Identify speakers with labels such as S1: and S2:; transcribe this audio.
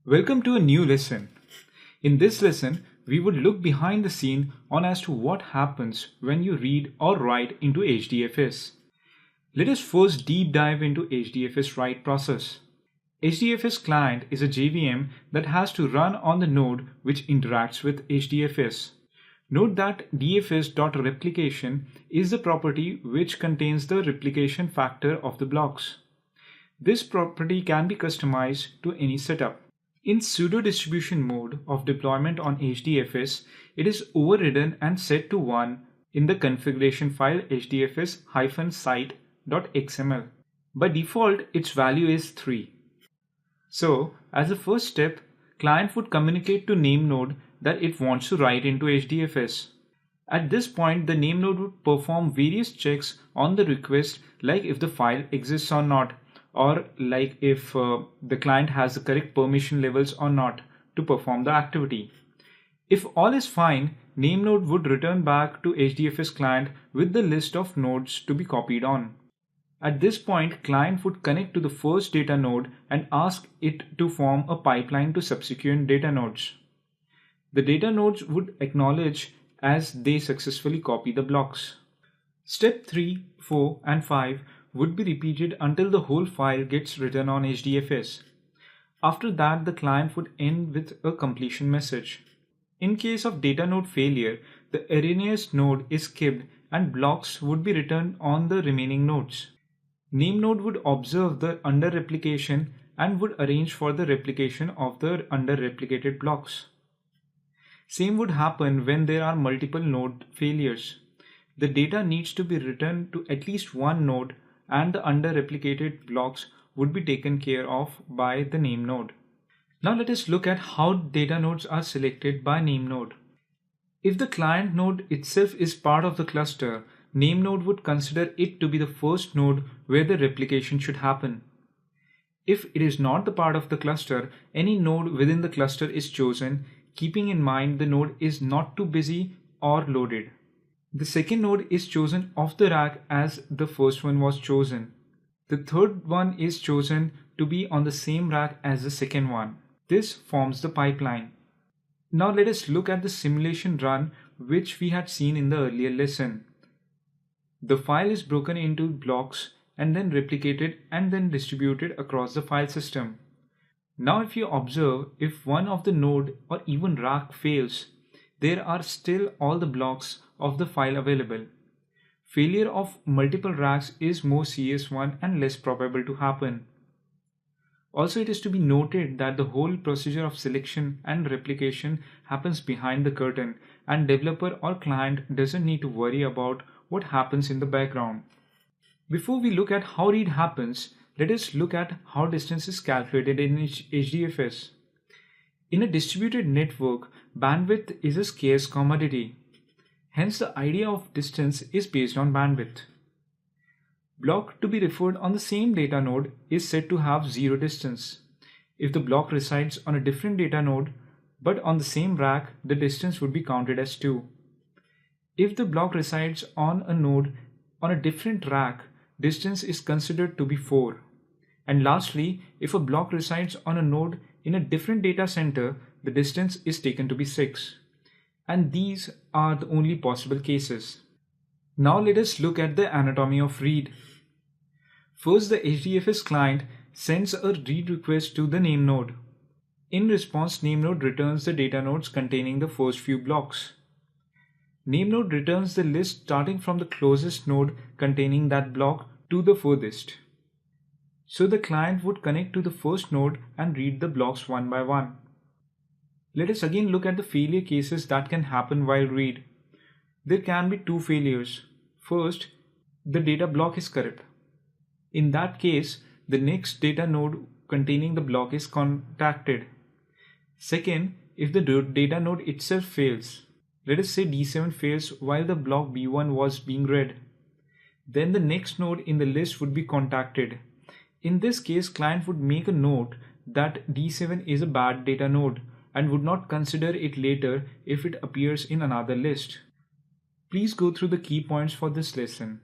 S1: Welcome to a new lesson. In this lesson, we would look behind the scene on as to what happens when you read or write into HDFS. Let us first deep dive into HDFS write process. HDFS client is a JVM that has to run on the node which interacts with HDFS. Note that dfs.replication is the property which contains the replication factor of the blocks. This property can be customized to any setup. In pseudo-distribution mode of deployment on HDFS, it is overridden and set to 1 in the configuration file hdfs-site.xml. By default, its value is 3. So, as a first step, client would communicate to name node that it wants to write into HDFS. At this point, the name node would perform various checks on the request, like if the file exists or not, or like if the client has the correct permission levels or not to perform the activity. If all is fine, name node would return back to HDFS client with the list of nodes to be copied on. At this point, client would connect to the first data node and ask it to form a pipeline to subsequent data nodes. The data nodes would acknowledge as they successfully copy the blocks. Step 3, 4 and 5 would be repeated until the whole file gets written on HDFS. After that, the client would end with a completion message. In case of data node failure, the erroneous node is skipped and blocks would be returned on the remaining nodes. Name node would observe the under replication and would arrange for the replication of the under replicated blocks. Same would happen when there are multiple node failures. The data needs to be returned to at least one node and the under replicated blocks would be taken care of by the name node. Now let us look at how data nodes are selected by name node. If the client node itself is part of the cluster, name node would consider it to be the first node where the replication should happen. If it is not the part of the cluster, any node within the cluster is chosen, keeping in mind the node is not too busy or loaded. The second node is chosen off the rack as the first one was chosen. The third one is chosen to be on the same rack as the second one. This forms the pipeline. Now let us look at the simulation run which we had seen in the earlier lesson. The file is broken into blocks and then replicated and then distributed across the file system. Now if you observe, if one of the node or even rack fails, there are still all the blocks of the file available. Failure of multiple racks is more serious one and less probable to happen. Also, it is to be noted that the whole procedure of selection and replication happens behind the curtain and developer or client doesn't need to worry about what happens in the background. Before we look at how read happens, let us look at how distance is calculated in HDFS. In a distributed network, bandwidth is a scarce commodity. Hence, the idea of distance is based on bandwidth. Block to be referred on the same data node is said to have 0 distance. If the block resides on a different data node but on the same rack, the distance would be counted as 2. If the block resides on a node on a different rack, distance is considered to be 4. And lastly, if a block resides on a node in a different data center, the distance is taken to be 6. And these are the only possible cases. Now let us look at the anatomy of read. First, the HDFS client sends a read request to the name node. In response, name node returns the data nodes containing the first few blocks. Name node returns the list starting from the closest node containing that block to the furthest. So the client would connect to the first node and read the blocks one by one. Let us again look at the failure cases that can happen while read. There can be 2 failures. First, the data block is corrupt. In that case, the next data node containing the block is contacted. Second, if the data node itself fails. Let us say D7 fails while the block B1 was being read. Then the next node in the list would be contacted. In this case, client would make a note that D7 is a bad data node and would not consider it later if it appears in another list. Please go through the key points for this lesson.